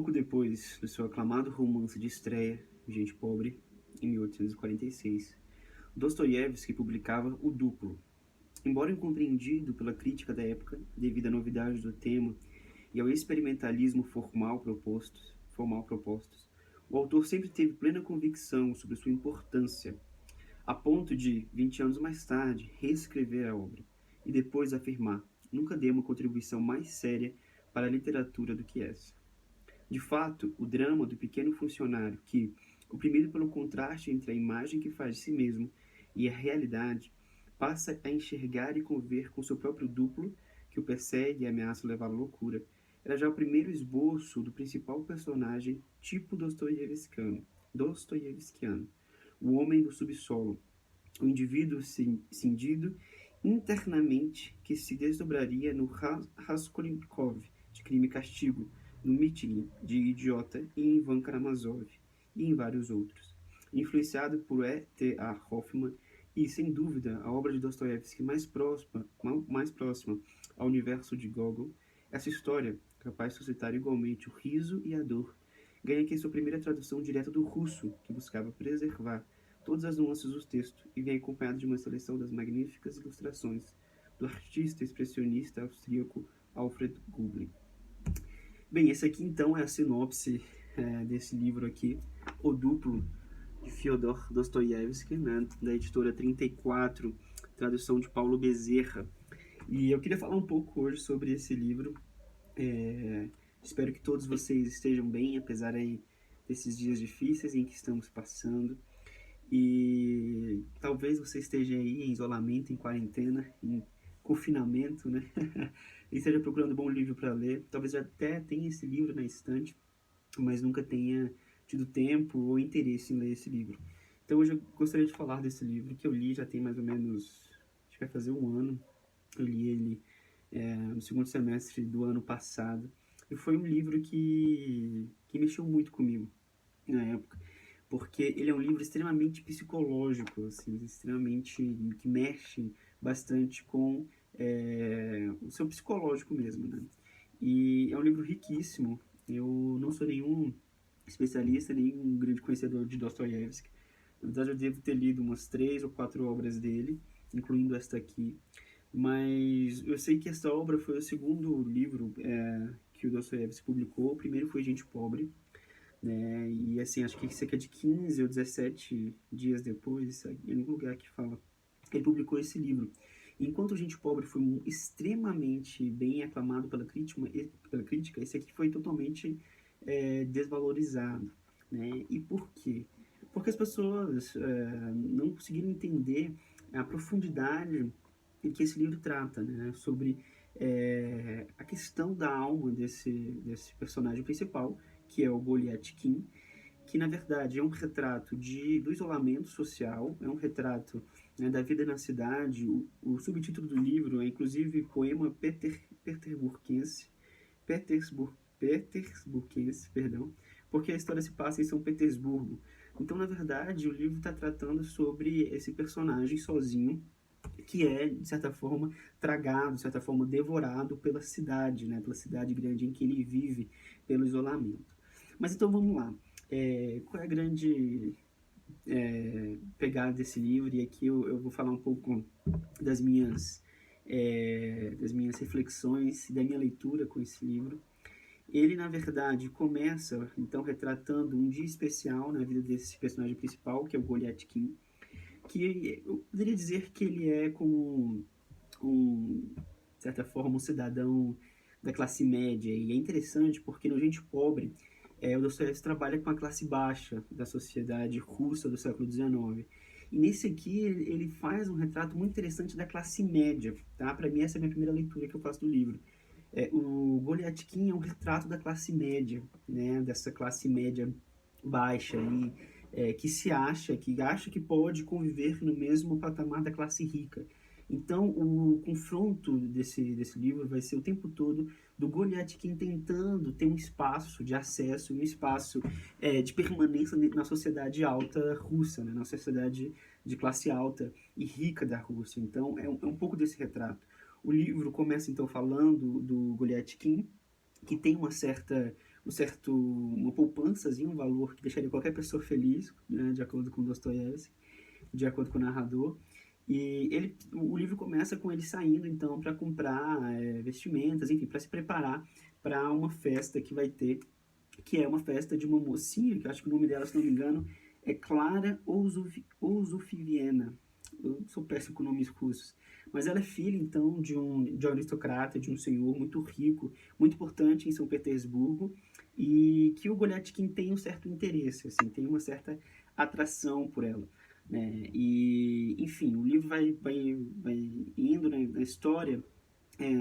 Pouco depois do seu aclamado romance de estreia, Gente Pobre, em 1846, Dostoiévski publicava O Duplo. Embora incompreendido pela crítica da época, devido à novidade do tema e ao experimentalismo formal propostos, o autor sempre teve plena convicção sobre sua importância, a ponto de, 20 anos mais tarde, reescrever a obra e depois afirmar: nunca dei uma contribuição mais séria para a literatura do que essa. De fato, o drama do pequeno funcionário que, oprimido pelo contraste entre a imagem que faz de si mesmo e a realidade, passa a enxergar e conviver com seu próprio duplo, que o persegue e ameaça levar à loucura, era já o primeiro esboço do principal personagem tipo dostoievskiano, o homem do subsolo, o indivíduo cindido internamente que se desdobraria no Raskolnikov, de Crime e Castigo, no Mitilin, de Idiota, e em Ivan Karamazov, e em vários outros. Influenciado por E.T.A. Hoffmann, e, sem dúvida, a obra de Dostoiévski mais próxima ao universo de Gogol, essa história, capaz de suscitar igualmente o riso e a dor, ganha aqui sua primeira tradução direta do russo, que buscava preservar todas as nuances do texto e vem acompanhado de uma seleção das magníficas ilustrações do artista expressionista austríaco Alfred Gublin. Bem, esse aqui então é a sinopse desse livro aqui, O Duplo, de Fyodor Dostoiévski, né, da editora 34, tradução de Paulo Bezerra. E eu queria falar um pouco hoje sobre esse livro. Espero que todos vocês estejam bem, apesar aí desses dias difíceis em que estamos passando. E talvez você esteja aí em isolamento, em quarentena, em confinamento, né? E esteja procurando um bom livro para ler. Talvez já até tenha esse livro na estante, mas nunca tenha tido tempo ou interesse em ler esse livro. Então hoje eu gostaria de falar desse livro que eu li já tem mais ou menos, acho que vai fazer um ano. Eu li ele no segundo semestre do ano passado. E foi um livro que mexeu muito comigo na época, porque ele é um livro extremamente psicológico, assim, extremamente que mexe bastante com o seu psicológico mesmo, né? E é um livro riquíssimo. Eu não sou nenhum especialista, nenhum grande conhecedor de Dostoiévski. Na verdade, eu devo ter lido umas 3 ou 4 obras dele, incluindo esta aqui. Mas eu sei que esta obra foi o segundo livro que o Dostoiévski publicou. O primeiro foi Gente Pobre, né? E assim, acho que cerca de 15 ou 17 dias depois, em algum lugar que fala, ele publicou esse livro. Enquanto Gente Pobre foi extremamente bem aclamado pela crítica, esse aqui foi totalmente desvalorizado, né? E por quê? Porque as pessoas não conseguiram entender a profundidade em que esse livro trata, né? Sobre a questão da alma desse personagem principal, que é o Goliathkin, que na verdade é um retrato do isolamento social, é um retrato, né, da vida na cidade. O subtítulo do livro é inclusive poema petersburguense, perdão, porque a história se passa em São Petersburgo. Então, na verdade, o livro está tratando sobre esse personagem sozinho, que é, de certa forma, tragado, de certa forma, devorado pela cidade, né, pela cidade grande em que ele vive, pelo isolamento. Mas então vamos lá. Qual é a grande pegada desse livro? E aqui eu vou falar um pouco das minhas reflexões e da minha leitura com esse livro. Ele, na verdade, começa, então, retratando um dia especial na vida desse personagem principal, que é o Goliathkin, que eu poderia dizer que ele é como de certa forma, um cidadão da classe média. E é interessante porque no Gente Pobre, o Dostoiévski trabalha com a classe baixa da sociedade russa do século XIX. E nesse aqui ele faz um retrato muito interessante da classe média, tá? Para mim essa é a minha primeira leitura que eu faço do livro. O Goliathkin é um retrato da classe média, né? Dessa classe média baixa aí, que acha que pode conviver no mesmo patamar da classe rica. Então, o confronto desse livro vai ser o tempo todo do Goliathkin tentando ter um espaço de acesso, um espaço de permanência na sociedade alta russa, né? Na sociedade de classe alta e rica da Rússia. Então, é um pouco desse retrato. O livro começa, então, falando do Goliathkin, que tem uma poupançazinha, um valor que deixaria qualquer pessoa feliz, né, de acordo com Dostoiévski, de acordo com o narrador. E o livro começa com ele saindo, então, para comprar vestimentas, enfim, para se preparar para uma festa que vai ter, que é uma festa de uma mocinha, que eu acho que o nome dela, se não me engano, é Clara Ousufiviena. Eu sou péssimo com nomes russos. Mas ela é filha, então, de um aristocrata, de um senhor muito rico, muito importante em São Petersburgo, e que o Golyatkin tem um certo interesse, assim, tem uma certa atração por ela. Né? E, enfim, o livro vai indo na história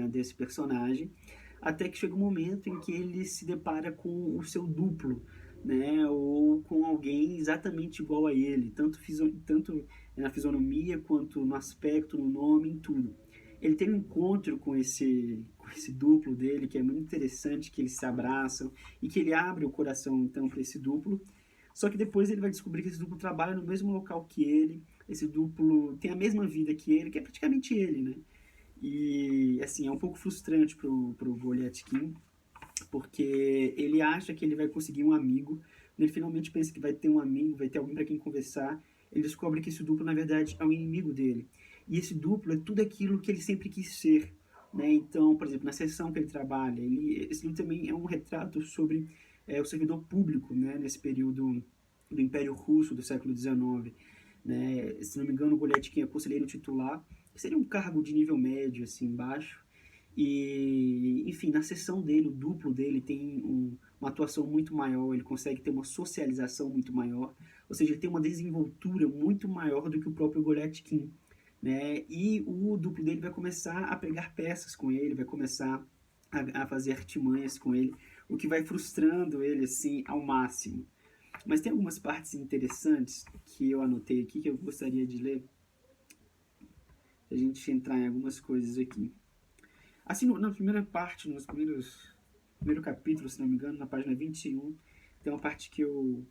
desse personagem, até que chega um momento em que ele se depara com o seu duplo, né, ou com alguém exatamente igual a ele, tanto na fisionomia, quanto no aspecto, no nome, em tudo. Ele tem um encontro com esse duplo dele, que é muito interessante, que eles se abraçam, e que ele abre o coração, então, para esse duplo. Só que depois ele vai descobrir que esse duplo trabalha no mesmo local que ele, esse duplo tem a mesma vida que ele, que é praticamente ele, né? E, assim, é um pouco frustrante pro Golyatkin, porque ele acha que ele vai conseguir um amigo. Quando ele finalmente pensa que vai ter um amigo, vai ter alguém para quem conversar, ele descobre que esse duplo, na verdade, é um inimigo dele. E esse duplo é tudo aquilo que ele sempre quis ser. Né? Então, por exemplo, na sessão que ele trabalha, esse livro também é um retrato sobre o servidor público, né? Nesse período do Império Russo do século XIX. Né? Se não me engano, o Golyatkin é conselheiro titular, que seria um cargo de nível médio, assim, baixo. E, enfim, na sessão dele, o duplo dele tem uma atuação muito maior, ele consegue ter uma socialização muito maior, ou seja, ele tem uma desenvoltura muito maior do que o próprio Golyatkin, né? E o duplo dele vai começar a pegar peças com ele, vai começar a fazer artimanhas com ele, o que vai frustrando ele, assim, ao máximo. Mas tem algumas partes interessantes que eu anotei aqui que eu gostaria de ler, a gente entrar em algumas coisas aqui. Assim, na primeira parte, primeiro capítulo, se não me engano, na página 21, tem uma parte que eu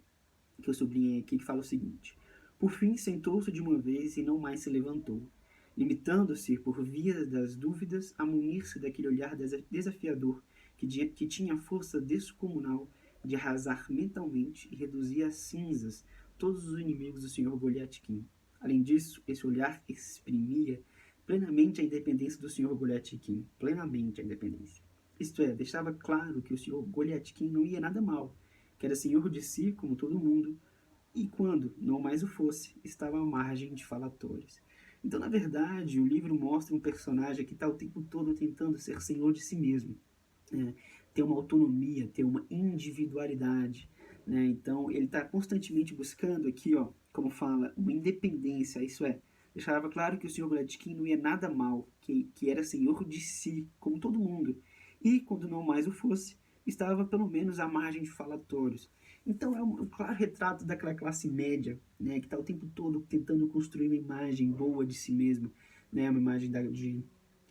sublinhei aqui que fala o seguinte: Por fim, sentou-se de uma vez e não mais se levantou, limitando-se, por via das dúvidas, a munir-se daquele olhar desafiador que tinha a força descomunal de arrasar mentalmente e reduzir a cinzas todos os inimigos do Sr. Golyatkin. Além disso, esse olhar exprimia plenamente a independência do Sr. Golyatkin, plenamente a independência. Isto é, deixava claro que o Sr. Golyatkin não ia nada mal, que era senhor de si, como todo mundo, e quando não mais o fosse, estava à margem de falatórios. Então, na verdade, o livro mostra um personagem que está o tempo todo tentando ser senhor de si mesmo, né? Ter uma autonomia, ter uma individualidade, né? Então, ele está constantemente buscando aqui, ó, como fala, uma independência, isso é, deixava claro que o Sr. Golyatkin não ia nada mal, que era senhor de si, como todo mundo, e quando não mais o fosse, estava pelo menos à margem de falatórios. Então é um claro retrato daquela classe média, né, que está o tempo todo tentando construir uma imagem boa de si mesmo, né, uma imagem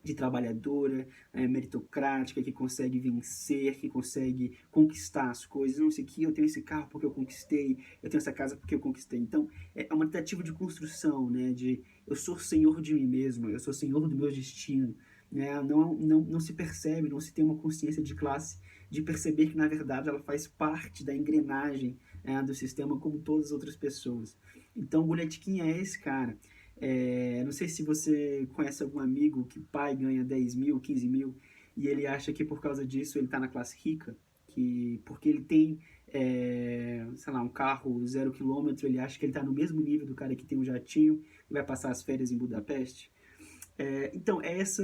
de trabalhadora, meritocrática, que consegue vencer, que consegue conquistar as coisas. Não sei o que, eu tenho esse carro porque eu conquistei, eu tenho essa casa porque eu conquistei. Então é uma tentativa de construção, né, de eu sou senhor de mim mesmo, eu sou senhor do meu destino. Né? Não se percebe, não se tem uma consciência de classe, de perceber que na verdade ela faz parte da engrenagem do sistema como todas as outras pessoas. Então o Golyatkin é esse cara. Não sei se você conhece algum amigo que o pai ganha 10 mil, 15 mil, e ele acha que por causa disso ele está na classe rica, que porque ele tem, sei lá, um carro 0 km, ele acha que ele está no mesmo nível do cara que tem um jatinho e vai passar as férias em Budapeste. Então, essa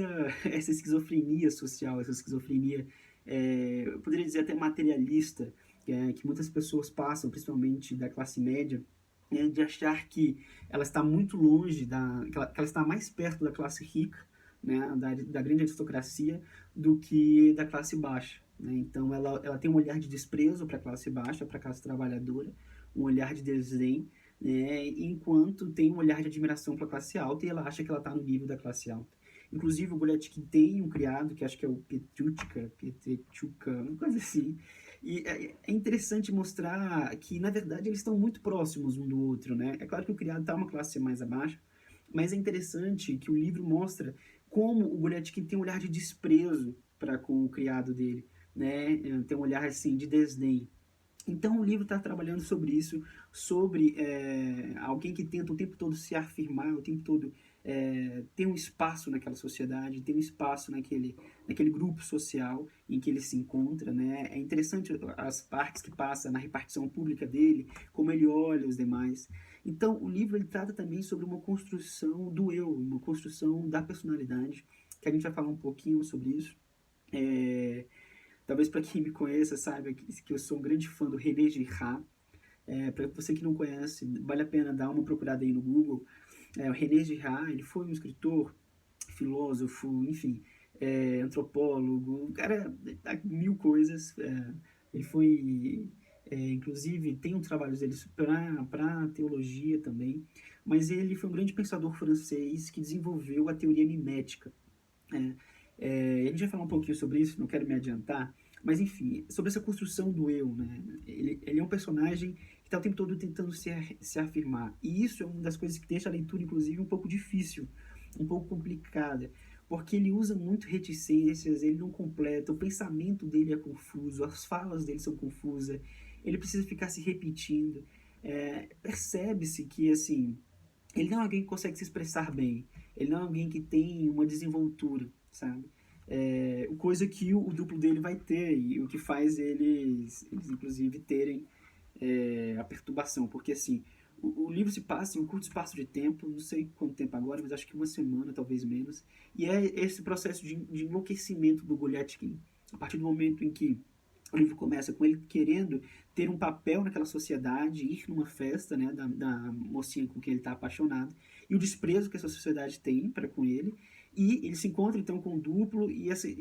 esquizofrenia social, essa esquizofrenia, eu poderia dizer até materialista, que muitas pessoas passam, principalmente da classe média, de achar que ela está muito longe, que ela está mais perto da classe rica, né, da grande aristocracia, do que da classe baixa. Né? Então, ela tem um olhar de desprezo para a classe baixa, para a classe trabalhadora, um olhar de desdém, né, enquanto tem um olhar de admiração para a classe alta e ela acha que ela está no nível da classe alta. Inclusive, o Golyatkin tem um criado, que acho que é o Petruchka, uma coisa assim, e é interessante mostrar que, na verdade, eles estão muito próximos um do outro, né? É claro que o criado está uma classe mais abaixo, mas é interessante que o livro mostra como o Golyatkin tem um olhar de desprezo para com o criado dele, né? Tem um olhar assim de desdém. Então o livro está trabalhando sobre isso, sobre alguém que tenta o tempo todo se afirmar, o tempo todo ter um espaço naquela sociedade, ter um espaço naquele grupo social em que ele se encontra, né? É interessante as partes que passa na repartição pública dele, como ele olha os demais. Então o livro ele trata também sobre uma construção do eu, uma construção da personalidade, que a gente vai falar um pouquinho sobre isso. É, Talvez para quem me conheça saiba que eu sou um grande fã do René Girard. Para você que não conhece, vale a pena dar uma procurada aí no Google. O René Girard, ele foi um escritor, filósofo, enfim, antropólogo, cara, mil coisas. Ele foi, inclusive, tem um trabalho dele para teologia também, mas ele foi um grande pensador francês que desenvolveu a teoria mimética. É, a gente vai falar um pouquinho sobre isso, não quero me adiantar, mas enfim, sobre essa construção do eu, né? Ele é um personagem que está o tempo todo tentando se afirmar, e isso é uma das coisas que deixa a leitura, inclusive, um pouco difícil, um pouco complicada, porque ele usa muito reticências, ele não completa, o pensamento dele é confuso, as falas dele são confusas, ele precisa ficar se repetindo. Percebe-se que, assim, ele não é alguém que consegue se expressar bem. Ele não é alguém que tem uma desenvoltura, sabe? Coisa que o duplo dele vai ter, e o que faz eles inclusive, terem a perturbação. Porque, assim, o livro se passa em um curto espaço de tempo, não sei quanto tempo agora, mas acho que uma semana, talvez menos. E é esse processo de enlouquecimento do Goliathkin. A partir do momento em que o livro começa com ele querendo ter um papel naquela sociedade, ir numa festa, né, da mocinha com quem ele está apaixonado, e o desprezo que essa sociedade tem para com ele, e ele se encontra então com o duplo e esse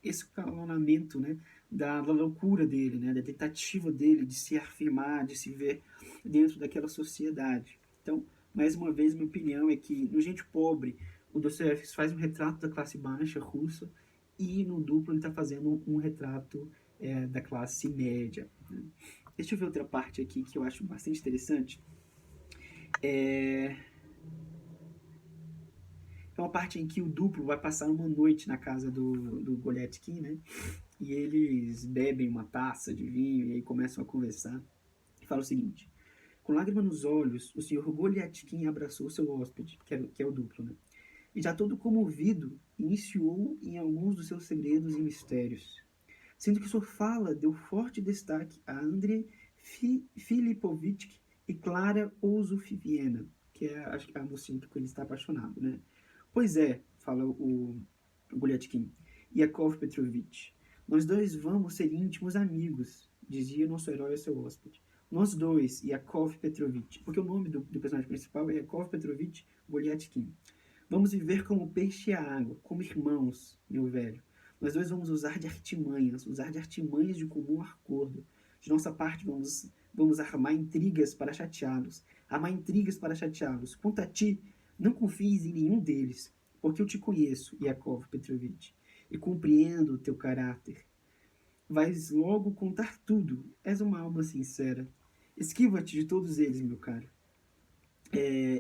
escalonamento, né, da loucura dele, né, da tentativa dele de se afirmar, de se ver dentro daquela sociedade. Então, mais uma vez, minha opinião é que no Gente Pobre, o Dostoiévski faz um retrato da classe baixa russa, e no duplo ele está fazendo um retrato da classe média. Né? Deixa eu ver outra parte aqui que eu acho bastante interessante. É uma parte em que o duplo vai passar uma noite na casa do Goletkin, né? E eles bebem uma taça de vinho e aí começam a conversar. E fala o seguinte: com lágrimas nos olhos, o senhor Goletkin abraçou seu hóspede, que é o duplo, né? E já todo comovido, iniciou em alguns dos seus segredos e mistérios, sendo que sua fala deu forte destaque a Andrei Filipovich e Clara Ousufiviena, que é a mocinha que ele está apaixonado, né? Pois é, fala o Gulyatkin, Yakov Petrovich, nós dois vamos ser íntimos amigos, dizia nosso herói ao seu hóspede. Nós dois, Yakov Petrovich, porque o nome do personagem principal é Yakov Petrovich Gulyatkin. Vamos viver como peixe e a água, como irmãos, meu velho. Nós dois vamos usar de artimanhas de comum acordo. De nossa parte, vamos armar intrigas para chateá-los. Armar intrigas para chateá-los. Quanto a ti, não confies em nenhum deles, porque eu te conheço, Yakov Petrovich, e compreendo o teu caráter. Vais logo contar tudo. És uma alma sincera. Esquiva-te de todos eles, meu caro.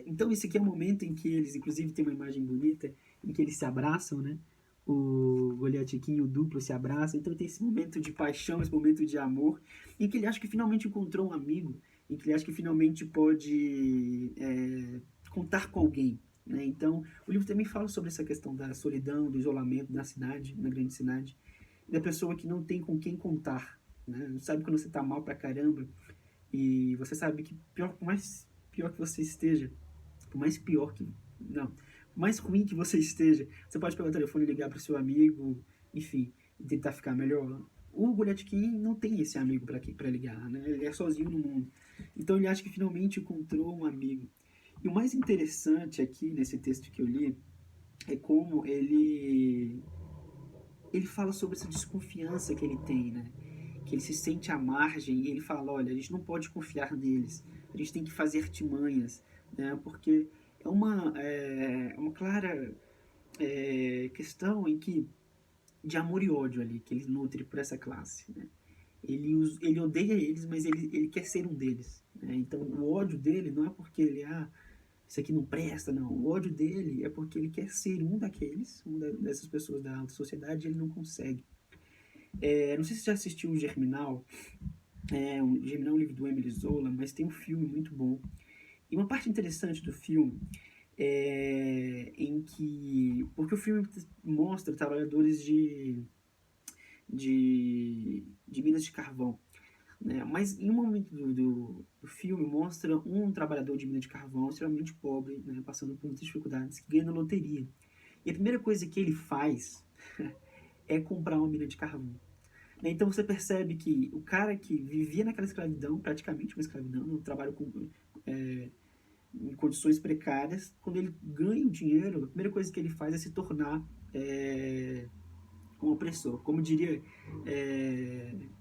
Então esse aqui é o momento em que eles, inclusive, tem uma imagem bonita em que eles se abraçam, né? O Goliatkin e o duplo se abraçam. Então tem esse momento de paixão, esse momento de amor, em que ele acha que finalmente encontrou um amigo, em que ele acha que finalmente pode contar com alguém. Né? Então o livro também fala sobre essa questão da solidão, do isolamento na cidade, na grande cidade, da pessoa que não tem com quem contar. Né? Sabe quando você tá mal pra caramba e você sabe que por mais pior que você esteja, por mais pior que. Não, por mais ruim que você esteja, você pode pegar o telefone e ligar para o seu amigo, enfim, e tentar ficar melhor. O Golyatkin não tem esse amigo para ligar, né? Ele é sozinho no mundo. Então ele acha que finalmente encontrou um amigo. E o mais interessante aqui nesse texto que eu li é como ele fala sobre essa desconfiança que ele tem, né? Que ele se sente à margem e ele fala, olha, a gente não pode confiar neles, a gente tem que fazer artimanhas, né? Porque é uma clara questão em que de amor e ódio ali que ele nutre por essa classe, né? Ele odeia eles, mas ele quer ser um deles, né? Então o ódio dele não é porque ele isso aqui não presta, não. O ódio dele é porque ele quer ser um daqueles, dessas pessoas da alta sociedade, e ele não consegue. Não sei se você já assistiu o Germinal. Germinal é um livro do Emile Zola, mas tem um filme muito bom. E uma parte interessante do filme em que... Porque o filme mostra trabalhadores de minas de carvão, né? Mas em um momento do filme mostra um trabalhador de mina de carvão extremamente pobre, né? Passando por muitas dificuldades, que ganha na loteria. E a primeira coisa que ele faz é comprar uma mina de carvão. Né? Então você percebe que o cara que vivia naquela escravidão, praticamente uma escravidão, um trabalho em condições precárias, quando ele ganha o dinheiro, a primeira coisa que ele faz é se tornar um opressor. Como diria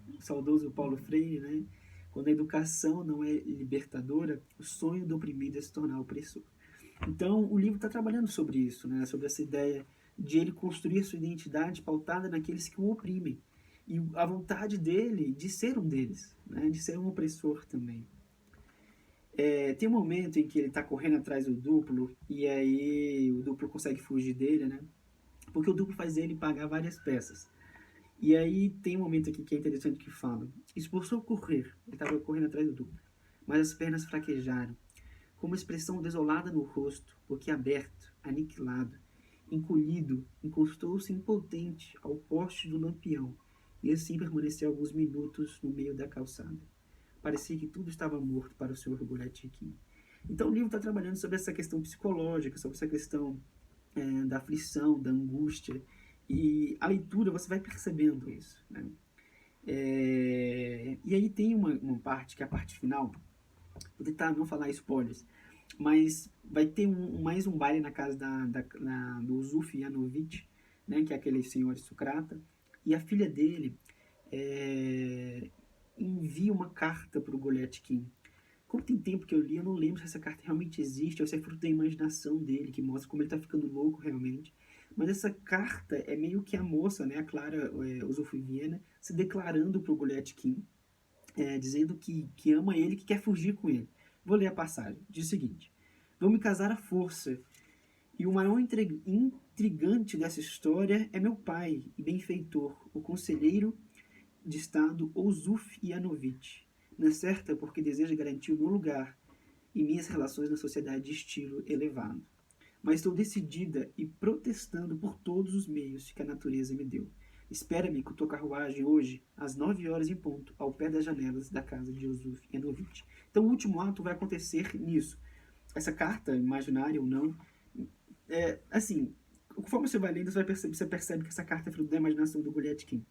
o saudoso Paulo Freire, né? Quando a educação não é libertadora, o sonho do oprimido é se tornar opressor. Então, o livro está trabalhando sobre isso, né? Sobre essa ideia de ele construir a sua identidade pautada naqueles que o oprimem. E a vontade dele de ser um deles, né? De ser um opressor também. Tem um momento em que ele está correndo atrás do duplo, e aí o duplo consegue fugir dele, né? Porque o duplo faz ele pagar várias peças. E aí tem um momento aqui que é interessante que fala: esforçou correr, ele estava correndo atrás do duplo, mas as pernas fraquejaram, com uma expressão desolada no rosto, boquiaberto, aniquilado, encolhido, encostou-se impotente ao poste do lampião, e assim permaneceu alguns minutos no meio da calçada. Parecia que tudo estava morto para o Sr. Boletim. Então o livro está trabalhando sobre essa questão psicológica, sobre essa questão da aflição, da angústia, e a leitura você vai percebendo isso, né? E aí tem uma parte, que é a parte final, vou tentar não falar spoilers, mas vai ter mais um baile na casa do Zuf Yanovich, né, que é aquele senhor aristocrata, e a filha dele envia uma carta para o Goletkin. Como tem tempo que eu li, eu não lembro se essa carta realmente existe ou se é fruto da imaginação dele, que mostra como ele está ficando louco realmente. Mas essa carta é meio que a moça, né, a Clara Osofiviena, se declarando para o Goletkin, dizendo que ama ele, que quer fugir com ele. Vou ler a passagem. Diz o seguinte: vou me casar à força, e o maior intrigante dessa história é meu pai e benfeitor, o conselheiro de Estado Ouzuf Yanovich. Não é certa porque deseja garantir o meu lugar e minhas relações na sociedade de estilo elevado. Mas estou decidida e protestando por todos os meios que a natureza me deu. Espera-me com tua carruagem hoje, às 9 horas em ponto, ao pé das janelas da casa de Ouzuf Yanovich. Então o último ato vai acontecer nisso. Essa carta, imaginária ou não, assim, conforme você vai lendo, você percebe que essa carta é fruto da imaginação do Goletkin.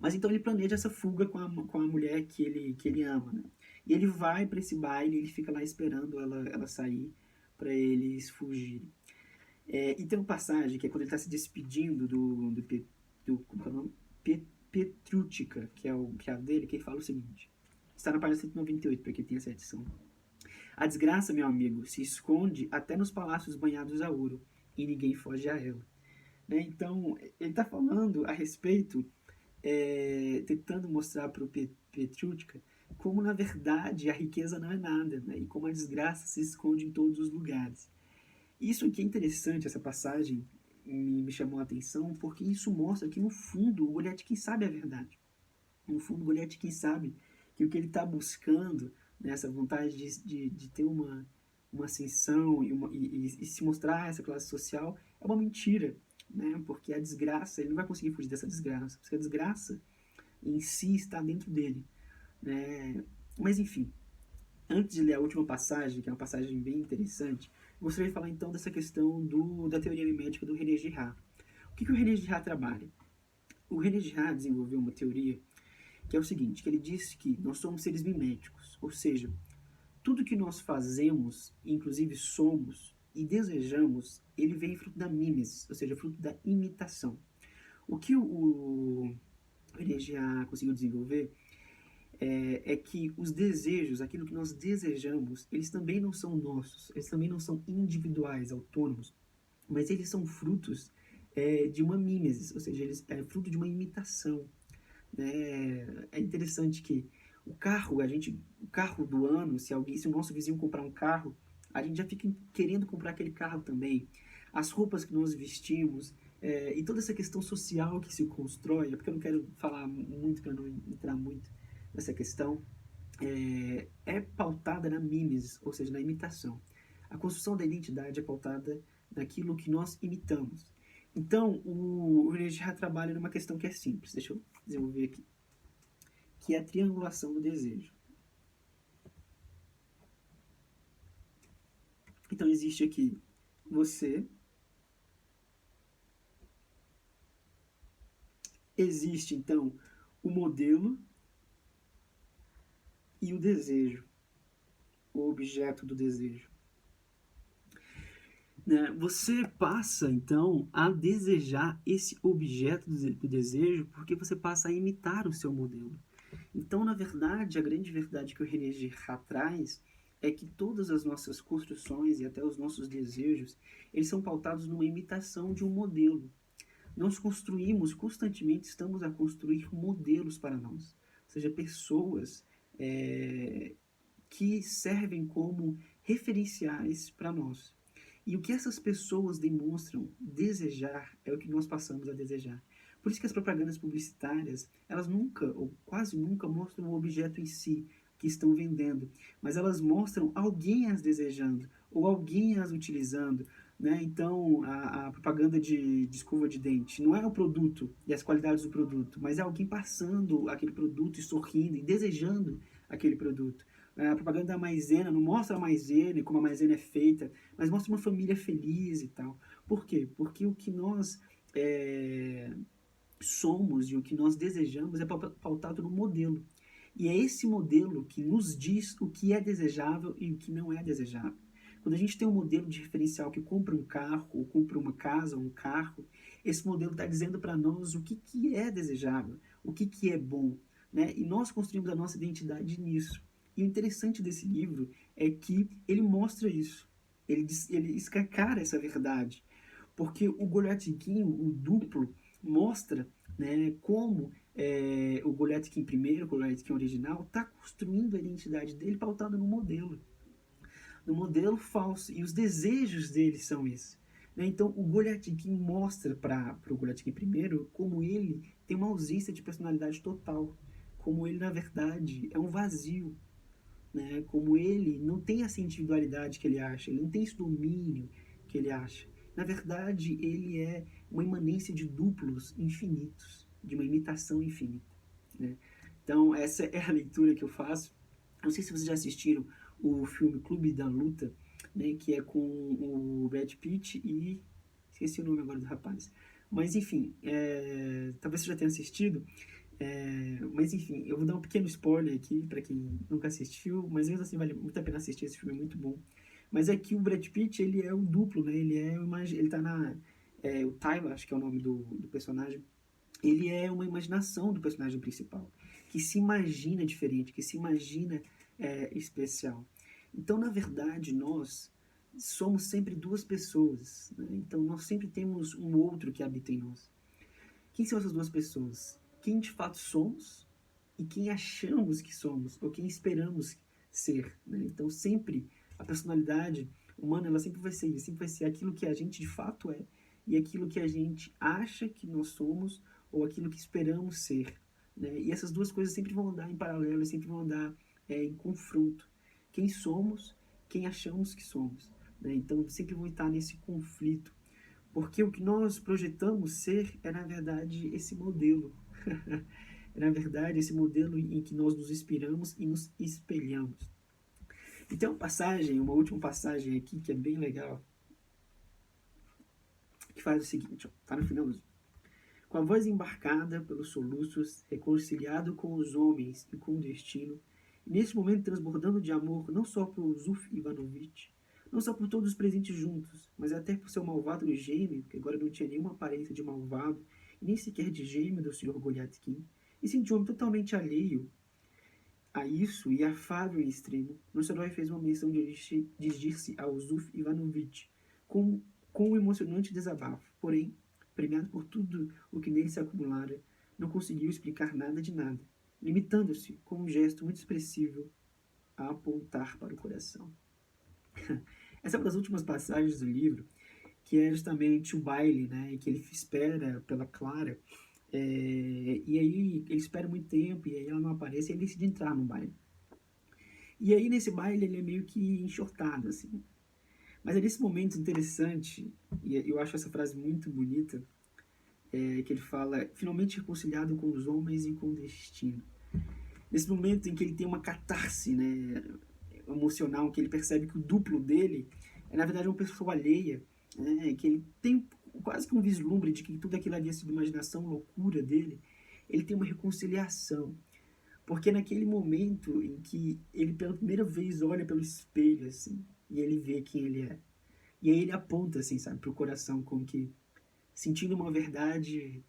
Mas então ele planeja essa fuga com a mulher que ele ama, né? E ele vai para esse baile, ele fica lá esperando ela sair para eles fugirem. E tem uma passagem que é quando ele está se despedindo como é o nome? Petrutica, que é o criado dele, que ele fala o seguinte: está na página 198, para quem tem essa edição. A desgraça, meu amigo, se esconde até nos palácios banhados a ouro, e ninguém foge a ela. Né? Então, ele está falando a respeito, tentando mostrar para o Petrutica como, na verdade, a riqueza não é nada, né? E como a desgraça se esconde em todos os lugares. Isso aqui é interessante, essa passagem me chamou a atenção, porque isso mostra que, no fundo, o Goletkin sabe a verdade. No fundo, o Goletkin sabe que o que ele está buscando, né, essa vontade de ter uma ascensão e se mostrar essa classe social, é uma mentira, né? Porque a desgraça, ele não vai conseguir fugir dessa desgraça, porque a desgraça em si está dentro dele, né? Mas enfim, antes de ler a última passagem, que é uma passagem bem interessante, gostaria de falar então dessa questão da teoria mimética do René Girard. O que o René Girard trabalha? O René Girard desenvolveu uma teoria que é o seguinte, que ele disse que nós somos seres miméticos, ou seja, tudo que nós fazemos, inclusive somos e desejamos, ele vem fruto da mimesis, ou seja, fruto da imitação. O que o René Girard conseguiu desenvolver é que os desejos, aquilo que nós desejamos, eles também não são nossos, eles também não são individuais, autônomos, mas eles são frutos de uma mimesis, ou seja, eles é fruto de uma imitação. É interessante que o carro do ano, se o nosso vizinho comprar um carro, a gente já fica querendo comprar aquele carro também. As roupas que nós vestimos, e toda essa questão social que se constrói, porque eu não quero falar muito para não entrar muito nessa questão, é pautada na mimesis, ou seja, na imitação. A construção da identidade é pautada naquilo que nós imitamos. Então, o René Girard trabalha numa questão que é simples, deixa eu desenvolver aqui, que é a triangulação do desejo. Então, existe aqui você, existe, então, o modelo e o desejo, o objeto do desejo. Né? Você passa, então, a desejar esse objeto do desejo porque você passa a imitar o seu modelo. Então, na verdade, a grande verdade que o René Girard traz é que todas as nossas construções e até os nossos desejos, eles são pautados numa imitação de um modelo. Nós construímos, constantemente estamos a construir modelos para nós, ou seja, pessoas que servem como referenciais para nós. E o que essas pessoas demonstram desejar é o que nós passamos a desejar. Por isso que as propagandas publicitárias, elas nunca, ou quase nunca, mostram o objeto em si que estão vendendo, mas elas mostram alguém as desejando, ou alguém as utilizando, né? Então, a propaganda de escova de dente não é o produto e as qualidades do produto, mas é alguém passando aquele produto e sorrindo e desejando aquele produto. A propaganda da maisena não mostra a maisena e como a maisena é feita, mas mostra uma família feliz e tal. Por quê? Porque o que nós somos e o que nós desejamos é pautado no modelo. E é esse modelo que nos diz o que é desejável e o que não é desejável. Quando a gente tem um modelo de referencial que compra um carro, ou compra uma casa, ou um carro, esse modelo está dizendo para nós o que é desejável, o que é bom. Né? E nós construímos a nossa identidade nisso. E o interessante desse livro é que ele mostra isso. Ele escancara essa verdade. Porque o Goliatkin, o duplo, mostra, né, como o Goliatkin primeiro, o Goliatkin original, está construindo a identidade dele pautada no modelo falso. E os desejos dele são esses. Né? Então, o Goliatkin mostra para o Goliatkin primeiro como ele tem uma ausência de personalidade total. Como ele, na verdade, é um vazio. Né? Como ele não tem essa individualidade que ele acha, ele não tem esse domínio que ele acha. Na verdade, ele é uma imanência de duplos infinitos, de uma imitação infinita. Né? Então, essa é a leitura que eu faço. Não sei se vocês já assistiram o filme Clube da Luta, né, que é com o Brad Pitt e... esqueci o nome agora do rapaz. Mas, enfim, talvez você já tenha assistido. Mas enfim, eu vou dar um pequeno spoiler aqui para quem nunca assistiu, mas mesmo assim vale muito a pena assistir, esse filme é muito bom. Mas é que o Brad Pitt, ele é o duplo, né? Ele tá o Tyler, acho que é o nome do personagem. Ele é uma imaginação do personagem principal, que se imagina diferente, que se imagina especial. Então, na verdade, nós somos sempre duas pessoas, né? Então nós sempre temos um outro que habita em nós. Quem são essas duas pessoas? Quem de fato somos e quem achamos que somos, ou quem esperamos ser. Né? Então, sempre a personalidade humana, ela sempre vai ser isso, sempre vai ser aquilo que a gente de fato é e aquilo que a gente acha que nós somos ou aquilo que esperamos ser. Né? E essas duas coisas sempre vão andar em paralelo, sempre vão andar em confronto. Quem somos, quem achamos que somos. Né? Então, sempre vão estar nesse conflito. Porque o que nós projetamos ser é, na verdade, esse modelo. É, na verdade, esse modelo em que nós nos inspiramos e nos espelhamos. E tem uma última passagem aqui, que é bem legal, que faz o seguinte, está no finalzinho. Com a voz embarcada pelos soluços, reconciliado com os homens e com o destino, e nesse momento transbordando de amor não só por Zuf Ivanovich, não só por todos os presentes juntos, mas até por seu malvado gêmeo, que agora não tinha nenhuma aparência de malvado, e nem sequer de gêmeo do Sr. Goliatkin, e sim de um homem totalmente alheio a isso e afável em extremo, nosso herói fez uma menção de dirigir-se ao Zuf Ivanovich com um emocionante desabafo. Porém, premiado por tudo o que nele se acumulara, não conseguiu explicar nada de nada, limitando-se, com um gesto muito expressivo, a apontar para o coração. Essa é uma das últimas passagens do livro, que é justamente o baile, né, que ele espera pela Clara, e aí ele espera muito tempo, e aí ela não aparece, e ele decide entrar no baile. E aí nesse baile ele é meio que enxortado, assim. Mas é nesse momento interessante, e eu acho essa frase muito bonita, que ele fala, finalmente reconciliado com os homens e com o destino. Nesse momento em que ele tem uma catarse, né, emocional, que ele percebe que o duplo dele é na verdade uma pessoa alheia, né, que ele tem quase que um vislumbre de que tudo aquilo havia sido imaginação, loucura dele, ele tem uma reconciliação. Porque naquele momento em que ele pela primeira vez olha pelo espelho, assim, e ele vê quem ele é. E aí ele aponta, assim, sabe, pro coração, como que sentindo uma verdade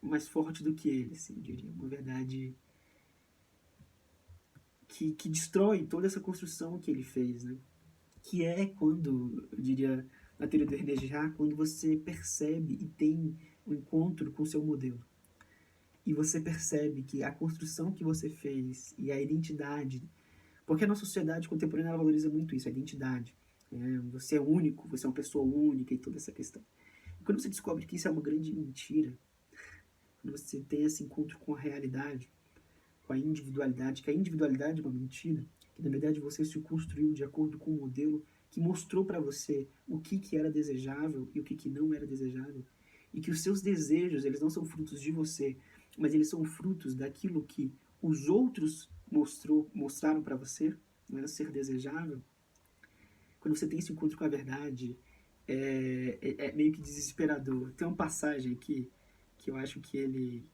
mais forte do que ele, assim, eu diria. Uma verdade que destrói toda essa construção que ele fez, né? Que é quando, eu diria, na teoria do René Girard, quando você percebe e tem um encontro com o seu modelo. E você percebe que a construção que você fez e a identidade, porque a nossa sociedade contemporânea ela valoriza muito isso, a identidade. Você é único, você é uma pessoa única e toda essa questão. E quando você descobre que isso é uma grande mentira, quando você tem esse encontro com a realidade, com a individualidade, que a individualidade é uma mentira, que na verdade você se construiu de acordo com um modelo que mostrou para você o que era desejável e o que não era desejável, e que os seus desejos, eles não são frutos de você, mas eles são frutos daquilo que os outros mostraram para você, não era ser desejável. Quando você tem esse encontro com a verdade, é meio que desesperador. Tem uma passagem aqui que eu acho que ele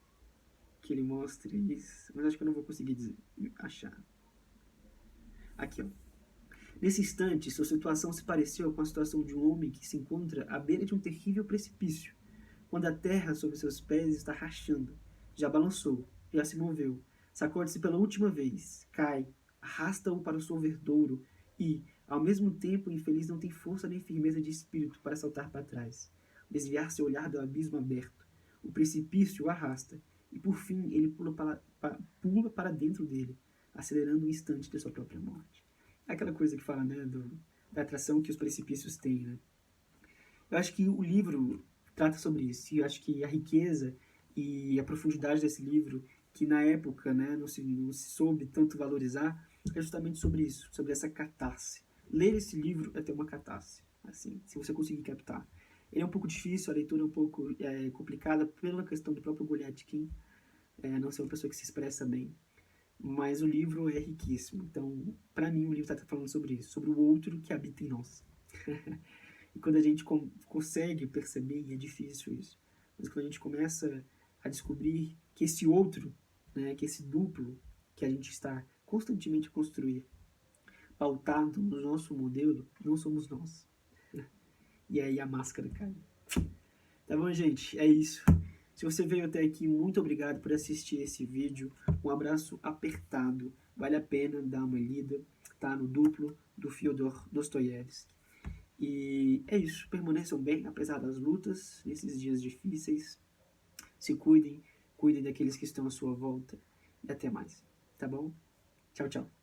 mostra isso, mas acho que eu não vou conseguir achar. Aqui, ó. Nesse instante, sua situação se pareceu com a situação de um homem que se encontra à beira de um terrível precipício, quando a terra sob seus pés está rachando. Já balançou, já se moveu, sacode-se pela última vez, cai, arrasta-o para o solverdouro e, ao mesmo tempo, o infeliz não tem força nem firmeza de espírito para saltar para trás, desviar seu olhar do abismo aberto. O precipício o arrasta e, por fim, ele pula para dentro dele, acelerando o instante de sua própria morte. É aquela coisa que fala, né, da atração que os precipícios têm, né? Eu acho que o livro trata sobre isso. E eu acho que a riqueza e a profundidade desse livro, que na época, né, não se soube tanto valorizar, é justamente sobre isso, sobre essa catarse. Ler esse livro é ter uma catarse, assim, se você conseguir captar. Ele é um pouco difícil, a leitura é um pouco complicada pela questão do próprio Goliathkin, não ser uma pessoa que se expressa bem. Mas o livro é riquíssimo. Então, para mim, o livro está falando sobre isso, sobre o outro que habita em nós. E quando a gente consegue perceber, e é difícil isso, mas quando a gente começa a descobrir que esse outro, né, que esse duplo que a gente está constantemente a construir, pautado no nosso modelo, não somos nós. E aí a máscara cai. Tá bom, gente? É isso. Se você veio até aqui, muito obrigado por assistir esse vídeo. Um abraço apertado. Vale a pena dar uma lida. Tá no duplo do Fyodor Dostoiévski. E é isso. Permaneçam bem, apesar das lutas, nesses dias difíceis. Se cuidem. Cuidem daqueles que estão à sua volta. E até mais. Tá bom? Tchau, tchau.